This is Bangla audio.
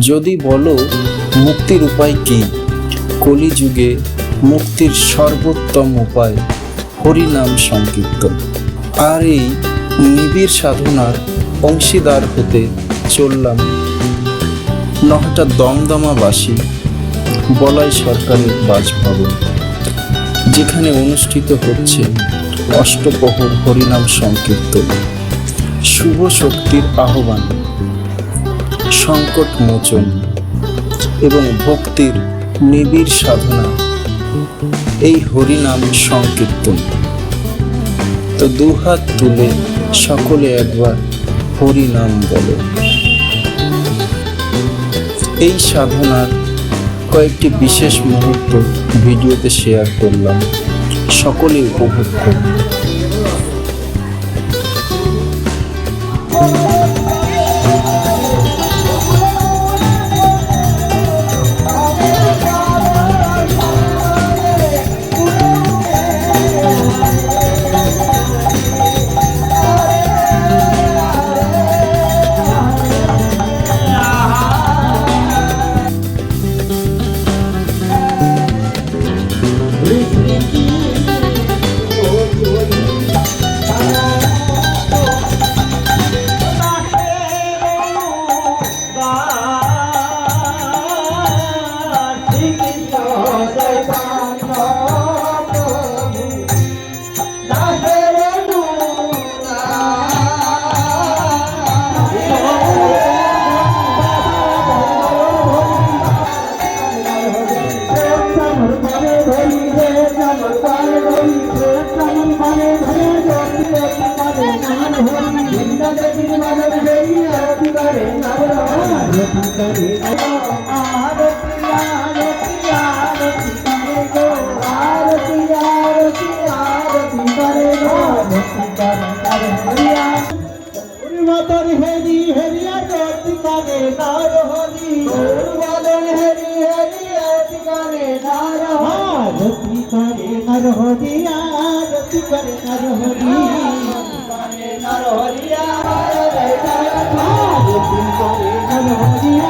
যদি বলো মুক্তির উপায় কি, কলিযুগে মুক্তির সর্বোত্তম উপায় হরিনাম সংকীর্তন। আর এই নিবিড় সাধনার অংশীদার হতে চললাম নহাটা দমদমাবাসী বলাই সরকারের বাসভবন, যেখানে অনুষ্ঠিত হচ্ছে অষ্টপ্রহর হরিনাম সংকীর্তন। শুভ শক্তির আহ্বান, সংকট মোচন এবং ভক্তির নিবিড় সাধনা এই হরিনাম সংকীর্তন। তো দুহাত তুলে সকলে একবার হরিনাম বলো। এই সাধনার কয়েকটি বিশেষ মুহূর্ত ভিডিওতে শেয়ার করলাম, সকলে উপভোগ করুন। Hariya